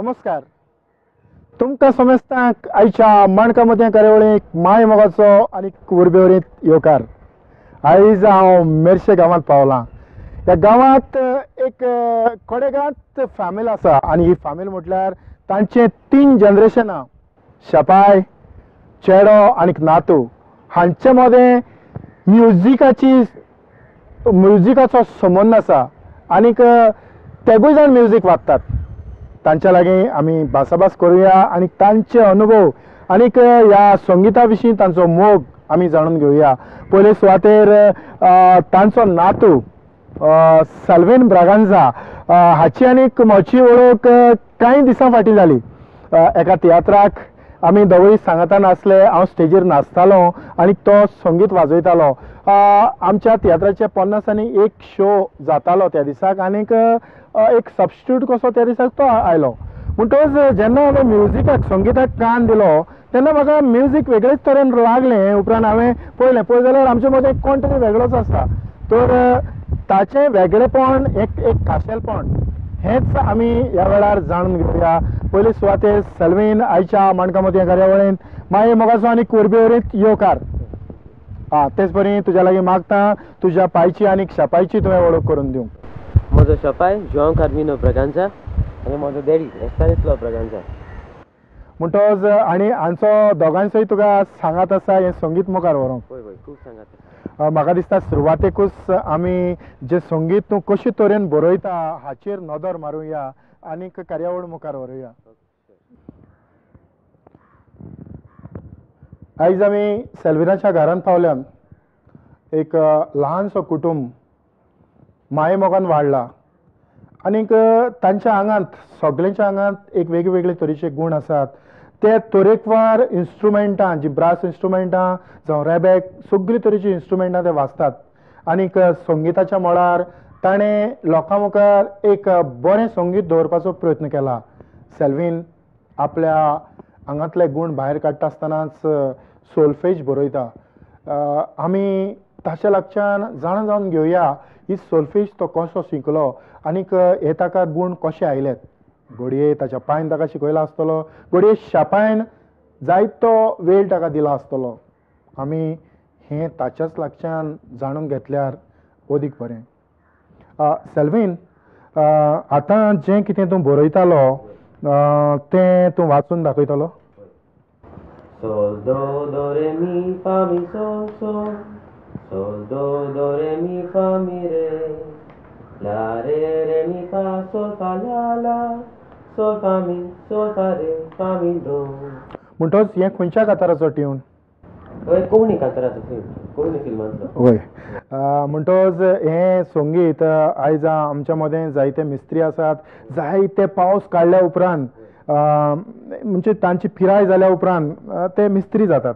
नमस्कार. तुमकां समेस्तांक आयच्या माणकामती कार्यावळीक माय मोगाचो आनी उर्बेवरीत येवकार. आयज हांव मेर्शे गांवांत पावलां. ह्या गांवांत एक कोडेगांत फामील आसा आनी ही फामील म्हटल्यार तांचे 3 जनरेशनां शापाय, चेडो आनी नातू हांचे मदें म्युजिकाचो संबंद आसा आनीक तेगूय जाण म्युजीक वाजतात. तांच्या लागीं आमी भासाभास करुया आनी तांचे अनुभव आनीक ह्या संगिता विशीं तांचो मोग आमी जाणून घेवया. पयले सुवातेर तांचो नातू सॅल्विन ब्रागांझा हाची आनीक म्हजी वळख कांय दिसां फाटीं जाली. एका तियात्राक आमी दोगूय सांगाता नासले. हांव स्टेजीर नाचतालो आनी तो संगीत वाजयतालो. आमच्या तियात्राचे 50 शो जातालो त्या दिसाक आनीक एक सबस्टिट्यूट कसो त्या दिसाक तो आयलो. म्हणटच जेन्ना हांवें म्युजिकाक संगिताक कान दिलो तेन्ना म्हाका म्युजीक वेगळेच तरेन लागलें. उपरांत हांवें पळय जाल्यार आमचे मदें कोण तरी वेगळोच आसता. तर ताचें वेगळेपण एक खाशेलपण हेंच आमी ह्या वेळार जाणून घेवया. पयले सुवातेर सॅल्विन आयच्या माणकामती कार्यावळींत माये मोगाचो आनी उर्बेवरीत येवकार. तेच परी तुज्या लागीं मागता तुज्या पायची आनी शापायची तुवें वळख करून दिवंक. म्हजो शापाय जॉन कार्मिनो ब्रागांझा आनी म्हजो डॅडी एस्तानिस्लो ब्रागांझा. म्हणटच आनी हांचो दोगांचोय तुका सांगात आसा हें संगीत मुखार व्हरोंक. हय खूब सांगात. म्हाका दिसता सुरवातेकूच आमी जे संगीत तूं कशे तरेन बरयता हाचेर नदर मारुया आनीक कार्यावळ मुखार व्हरुया. आयज आमी सॅल्विनाच्या घरांत पावल्यान. एक ल्हानसो कुटुंब माये मोगान वाडला आनीक तांच्या आंगांत सगळ्यांच्या आंगांत एक वेगवेगळे तरेचे गूण आसात. ते तरेकवार इन्स्ट्रुमेंटां जी ब्रास इन्स्ट्रुमेंटां जावं रॅबॅक सगळी तरेची इन्स्ट्रुमेंटां ते वाजतात. आनीक संगिताच्या मळार ताणें लोकां मुखार एक बरें संगीत दवरपाचो प्रयत्न केला. सॅल्विन आपल्या आंगांतले गूण भायर काडटा आसतनाच सोल्फेज बरयता. आमी ताच्या लागच्यान जाणून घेवया ही सोल्फेज तो कसो शिकलो आनीक हे ताका गूण कशे आयलेत. घडये ताच्या पांयन ताका शिकयलो आसतलो, घडये शापायन जायतो वेळ ताका दिलो आसतलो. आमी हें ताच्याच लागच्यान जाणून घेतल्यार अदीक बरें. सॅल्विन, आतां जें कितें तूं बरयतालो तें तूं वाचून दाखयतलो. Sol, do, do, re, mi, fa, mi, sol, sol. Sol, do, do, re, mi, fa, mi, re. La, re, mi, fa, sol, fa, la, la. Sol, fa, mi, re, fa, mi, do. म्हणटच हें खंयच्या काताराचो tune? हय Konkani कांताराचो film, Konkani फिल्मांतलो. हय. म्हणटच हें संगीत आयज आमच्या मदें जायते मिस्त्री आसात. जायते पावस काडल्या उपरांत म्हणजे तांची पिराय जाल्या उपरांत ते मिस्त्री जातात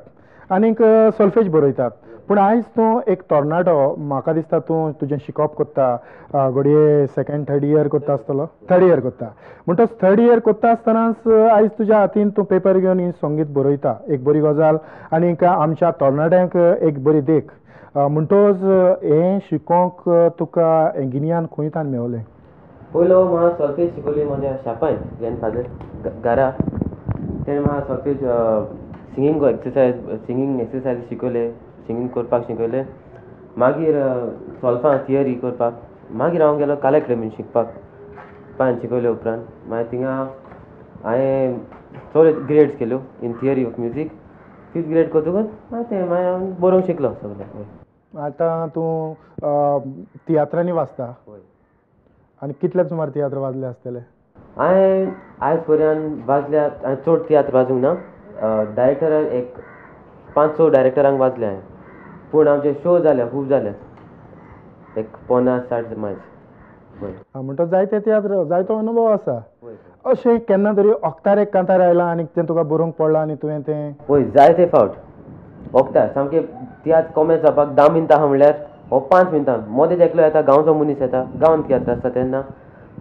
आनीक सोल्फेज बरयतात. पूण आयज तूं एक तरणाटो. म्हाका दिसता तूं तुजें शिकप कोत्ता. घडये 2nd 3rd इयर कोत्ता आसतलो. 3rd इयर कोत्ता. म्हणटच 3rd इयर कोत्ता आसतनाच आयज तुज्या हातीन तूं पेपर घेवन ही संगीत बरयता. एक बरी गजाल आनीक आमच्या तरणाट्यांक एक बरी देख. म्हणटच हें शिकोवंक तुका हें गिन्यान खंयच्यान मेवलें? पयलो म्हाका सॉल्फेज शिकयली म्हज्या शापायन ग्रॅण्डफादर घरा. तेणें म्हाका सॉल्फेज सिंगींग एक्सरसायज शिकयले, सिंगींग करपाक शिकयलें. मागीर सॉल्फां थियरी करपाक. मागीर हांव गेलो कला अकॅडमीन शिकपाक. पांच शिकयले उपरांत मागीर थिंगा हांवें चड ग्रेड्स केल्यो in theory of music. 5th grade करतकच मागीर हांव बरोवंक शिकलो सगळें. आतां तूं तियात्रांनी वाचता. हय. आनी कितले सुमार तियात्र वाजले आसतले? हांवें आयज पर्यंत वाजल्या. हांवें चड तियात्र वाजूंक ना. डायरेक्टराक एक 5-6 डायरेक्टरांक वाजले हांवें. पूण आमचे शो जाल्या खूब जाले. एक 50-60 मायज. म्हणटा जायते तियात्र जायतो अनुभव आसा. अशें केन्ना तरी ओक्तार एक कांतार आयला आनी तें तुका बरोवंक पडलां आनी तुवें तें? पळय जायते फावट ओक्तार सामकें तियात्र कॉमेज जावपाक 10 मिनटां आहा म्हणल्यार हो 5 मिनटां मदेंच एकलो येता. गांवचो मनीस येता. गांवांत तियात्र आसता तेन्ना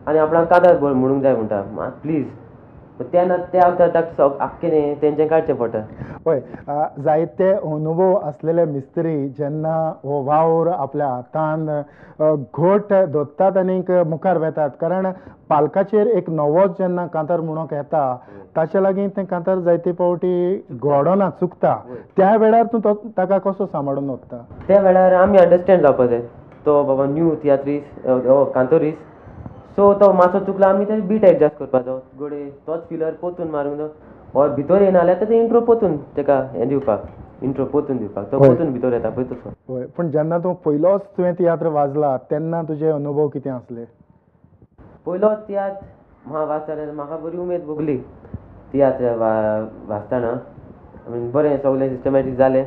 आनी आपणाक कांतार म्हणूंक जाय म्हणटा. प्लीज तेन्ना ते ताका आख्खें तेंचें काडचें पडटा. होय जायते अनुभव असलेले मिस्त्री जेन्ना हो वावर आपल्या हातान घोट धरतात आनीक मुखार वेतात कारण पालकाचेर एक नवोच जेन्ना कांतार म्हणूंक येता ताचे लागीं तें कांतार जायते फावटी घोडोना चुकता त्या वेळार तूं ताका कसो सांबाळून वता. त्या वेळार आमी अंडरस्टँड जावपा जाय तो बाबा न्यू तियात्रीस कांतोरीस सो तो मातसो चुकलो आमी ते बीट एडजस्ट करपाचो गोडे तोच फिलर पोतून मारूंक जाय और भितर येना जाल्यार तें इंट्रो पोतून तेका हें दिवपाक इंट्रो पोतून दिवपाक तो पोतून भितर येता पळय तसो. होय पूण जेन्ना तूं पयलोच तुवें तियात्र वाजला तेन्ना तुजे अनुभव कितें आसले. पयलो तियात्र म्हाका वाजताना म्हाका बरी उमेद भोगली तियात्र वाजताना बरें सगलें सिस्टमॅटीक जालें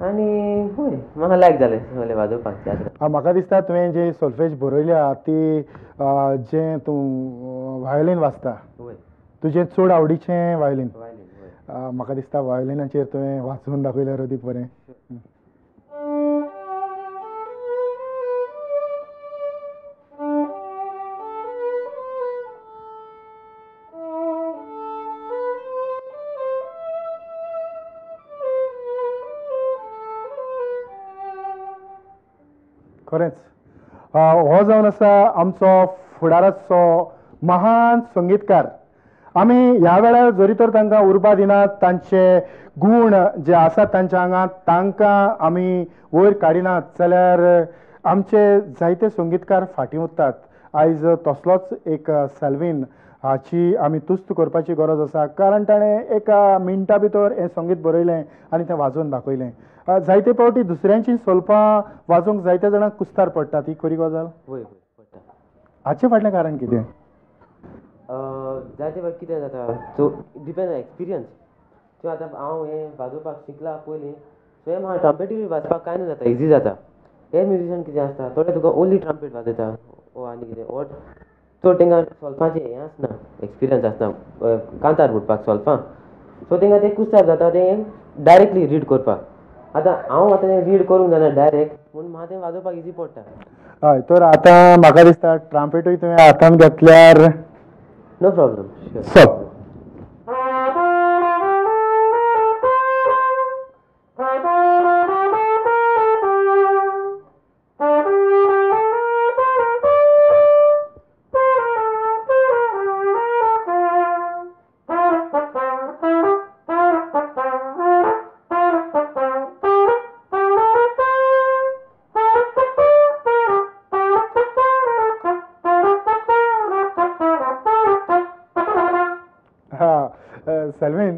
आनी हय म्हाका लायक जालें सगलें वाजोवपाक तियात्र. म्हाका दिसता तुवें जी सोल्फेज बरयल्या ती जें तूं वायोलीन वाजता तुजें चड आवडीचें वायोलीन. म्हाका दिसता वायोलिनाचेर तुवें वाजोवन दाखयल्यार अदीक बरें. खरेंच हो जावन आसा आमचो फुडाराचो महान संगीतकार. आमी ह्या वेळार जरी तर तांकां उर्बा दिनात तांचे गूण जे आसात तांच्या आंगांत तांकां आमी वयर काडिनात जाल्यार आमचे जायते संगीतकार फाटीं उरतात. आयज तसलोच एक सेल्वीन हाची आमी तुस्त करपाची गरज आसा कारण ताणें एका मिनटा भितर हें संगीत बरयलें आनी तें वाजोवन दाखयलें. जायते फावटी दुसऱ्यांची सोलपां वाजोवंक जायत्या जाणांक कुस्तार पडटा ती खरी गजाल. वय पडटा. हाचें फाटलें कारण कितें. जायते फावट कितें जाता सो डिपेंड एक्सपिरियन्स सो आतां हांव हें वाजोवपाक शिकला पयलीं सो हें म्हाका ट्रम्पेटूय वाजपाक कांय ना जाता इजी जाता. हे म्युजिशियन कितें आसता थोडे तुका ओन्ली ट्रम्पेट वाजयता ओ आनी कितें ओर चड तांकां सोलपाचें हें आसना एक्सपिरियन्स आसना कांतार म्हणपाक सोलपां सो तांकां तें कुस्तार जाता तें डायरेक्टली रीड करपाक. आतां हांव आतां तें रीड करूंक जाणा डायरेक्ट म्हणून म्हाका तें वाजोवपाक इजी पडटा. हय तर आतां म्हाका दिसता ट्रम्पेटूय तुवें हातान घेतल्यार नो प्रॉब्लम. सो सेल्वीन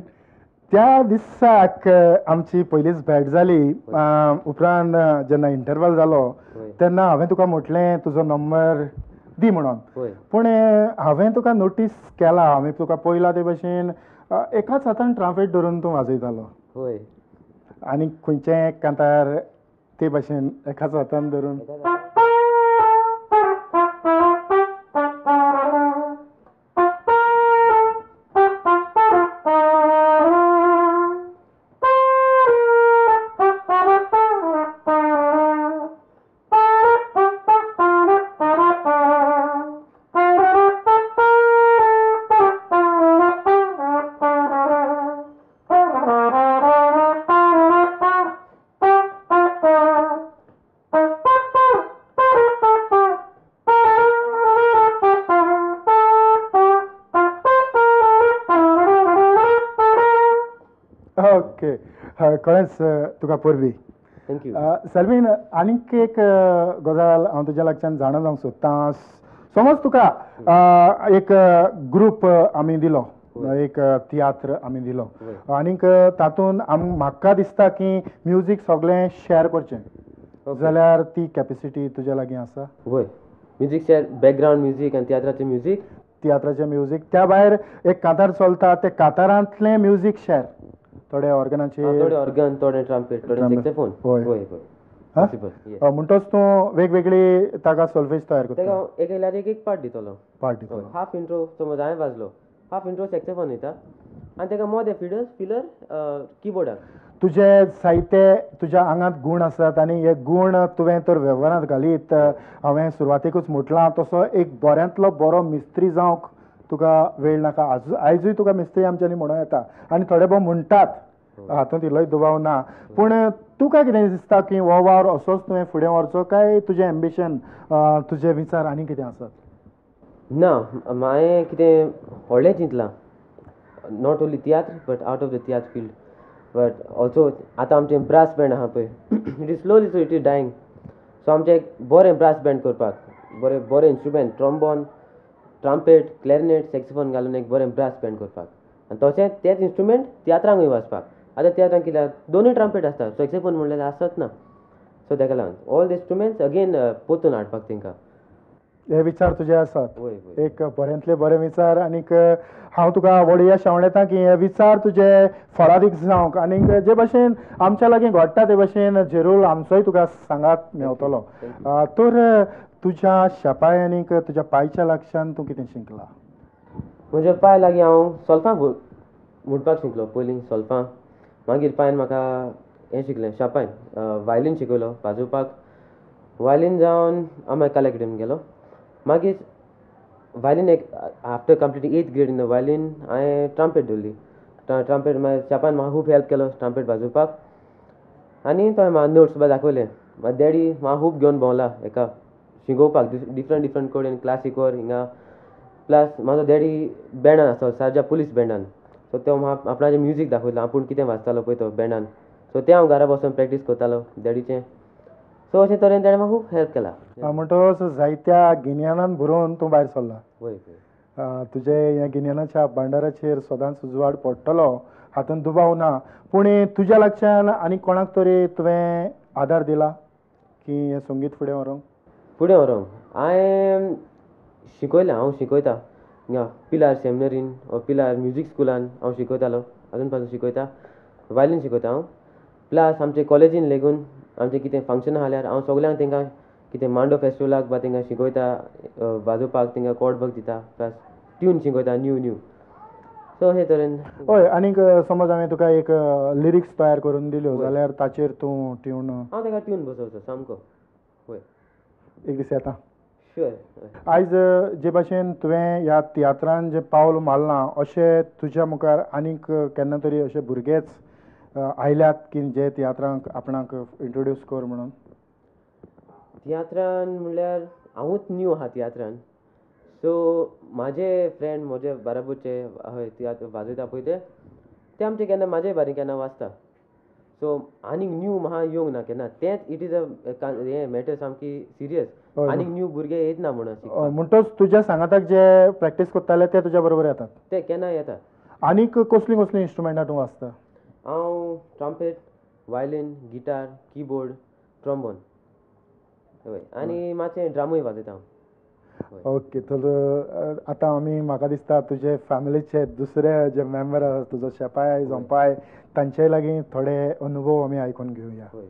त्या दिसाक आमची पयलीच भेट जाली उपरांत जेन्ना इंटरवल जालो तेन्ना हांवें तुका म्हटलें तुजो नंबर दी म्हणून पूण हांवें तुका नोटीस केला हांवें तुका पयला ते भशेन एकाच हातान ट्रम्पेट धरून तूं वाजयतालो आनी खंयचें कांतार ते भशेन एकाच हातान धरून. ओके कळ्ळेंच तुका परबी. थँक्यू. सेल्वीन आनीक एक गजाल हांव तुज्या लागच्यान जाणा जावंक सोदतां. समज तुका एक ग्रूप आमी दिलो एक तियात्र आमी दिलो आनीक तातूंत म्हाका दिसता की म्युजीक सगळें शेअर करचें जाल्यार ती कॅपेसिटी तुज्या लागीं आसा. वय म्युजीक शेअर बॅकग्रावंड म्युजीक आनी तियात्राचें म्युजीक तियात्राचें म्युजीक त्या भायर एक कांतार चलता ते कांतारांतलें म्युजीक शेअर थोडे ऑर्गनाचेर थोडे ऑर्गन थोडे ट्रम्पेट थोडे सॅक्सोफोन. होय वय म्हणटच तूं वेगवेगळी ताका सोल्फेज तयार करता. तेका एक येयल्यार एक पार्ट दितलो. पार्ट दितलो. हाफ इंट्रो समज हांवें वाजलो हाफ इंट्रो सॅक्सोफोन दिता आनी तेका मोदे फिलर किबोर्डाक. तुजे जायते तुज्या आंगांत गूण आसात आनी हे गूण तुवें तर वेव्हारांत घालीत हांवें सुरवातेकूच म्हटलां तसो एक बऱ्यांतलो बरो मिस्त्री जावंक तुका वेळ नाका आयजूय तुका मिस्त्री आमच्यांनी म्हणूं येता आनी थोडे भोव म्हणटात हातूंत इल्लोय दुबाव ना पूण तुका कितें दिसता की हो वावर असोच तुवें फुडें व्हरचो काय तुजें एम्बिशन तुजे विचार आनी कितें आसत ना हांवें कितें व्हडलें चिंतलां not only tiatr but out of the tiatr field but also आतां आमचें ब्रास बँड आहा पळय it is slowly so it is dying so आमचें एक बरें ब्रास बँड करपाक बरें बरें इंस्ट्रुमेंट ट्रॉम्बॉन ट्रम्पेट क्लॅरिनेट सॅक्सिफोन घालून एक बरें ब्रास बँड करपाक आनी तशेंच तेच इंस्ट्रुमेंट तियात्रांकूय वाजपाक आतां तियात्रांक कितें दोनूय ट्रम्पेट आसता सॅक्सिफोन म्हणल्यार आसत ना सो ताका लागून ऑल द इंस्ट्रुमेंट्स अगेन पोतून हाडपाक तांकां हे विचार तुजे आसात वय वय एक बऱ्यांतले बरे विचार आनीक हांव तुका व्हड यश येता की हे विचार तुजे फळादीक जावंक आनीक जे भशेन आमच्या लागीं घडटा ते भशेन जरूर आमचोय तुका सांगात मेवतलो तर तुज्या शापाय आनीक तुज्या पांयच्या लक्षान तूं कितें शिकला म्हज्या पांय लागीं हांव सोल्फां म्हणपाक शिकलो पयलीं सोल्फां मागीर पांयान म्हाका हें शिकलें शापायन वायलीन शिकयलो वाजोवपाक वायलीन जावन हांव मागीर कला अकॅडमींत गेलो मागीर वायलीन एक after completing 8th grade in the violin हांवें ट्रम्पेट धरली ट्रम्पेट मागीर शापान म्हाका खूब हेल्प केलो ट्रम्पेट वाजोवपाक आनी तो म्हाका नोट्स बी दाखयले म्हाका डॅडी म्हाका खूब घेवन भोंवला हेका शिकोवपाक डिफरंट कडेन क्लासीकवर हिंगा प्लस म्हाजो डॅडी बँडान आसलो सारजा पुलीस बँडान सो तो म्हाका आपणाचें म्युजीक दाखयलो आपूण कितें वाजतालो पळय तो बँडान सो तें हांव घरा बसून प्रॅक्टीस करतालो डॅडीचें सो अशे तरेन ताणें म्हाका खूब हेल्प केला म्हणटच जायत्या गिन्यानान भरून तूं भायर सरला वय वय तुजे ह्या गिन्यानाच्या भांडाराचेर सदांच उजवाड पडटलो हातूंत दुबाव ना पूण तुज्या लक्षान आनी कोणाक तरी तुवें आदार दिला की हें संगीत फुडें व्हरूंक फुडें व्हरूंक हांवें शिकयलें हांव शिकयता हिंगा पिलार सेमिनरीन पिलार म्युजीक स्कुलान हांव शिकयतालो आजून पासून शिकयता वायलीन शिकयता हांव प्लस आमचे कॉलेजीन लेगून आमचें कितें फंक्शन जाल्यार हांव सगल्यांक तांकां कितें मांडो फेस्टिवलाक बा तांकां शिकयता वाजोवपाक तांकां कॉर्ड वर्क दिता प्लस ट्यून शिकयता न्यू सो हे तरेन हय आनीक समज हांवें तुका एक लिरिक्स तयार करून दिल्यो जाल्यार ताचेर तूं ट्यून हांव ताका ट्यून बसोवचो सामको वय एक दीस येता शुअर आयज जे भशेन तुवें ह्या तियात्रान जें पावल मारलां अशें तुज्या मुखार आनीक केन्ना तरी अशे भुरगेच आयल्यात की जे तियात्रांक आपणाक इंट्रोड्यूस कर म्हणून तियात्रान म्हणल्यार हांवूच न्यू आहा तियात्रान सो म्हाजे फ्रेंड म्हजे बाराबरचे हय तियात्र वाजयता पळय ते आमचे केन्ना म्हाजे बारी केन्ना वाजता सो आनीक न्यू म्हाका येवंक ना केन्ना तेंच इट इज हें मॅटर सामकी सिरियस आनीक न्यू भुरगे येयच ना म्हणून म्हणटच तुज्या सांगाताक जे प्रॅक्टीस करताले ते तुज्या बरोबर येतात ते केन्ना येता आनीक कसलीं कसलीं इंस्ट्रुमेंटां तूं वाजता हांव trumpet violin guitar keyboard trombone हय आनी मातशें ड्रामूय वाजयता हांव ओके तर आतां आमी म्हाका दिसता तुजे फॅमिलीचे दुसरे जे मेंबर आसा तुजो शेपाय झोंपाय तांचे लागीं थोडे अनुभव आमी आयकून घेवया हय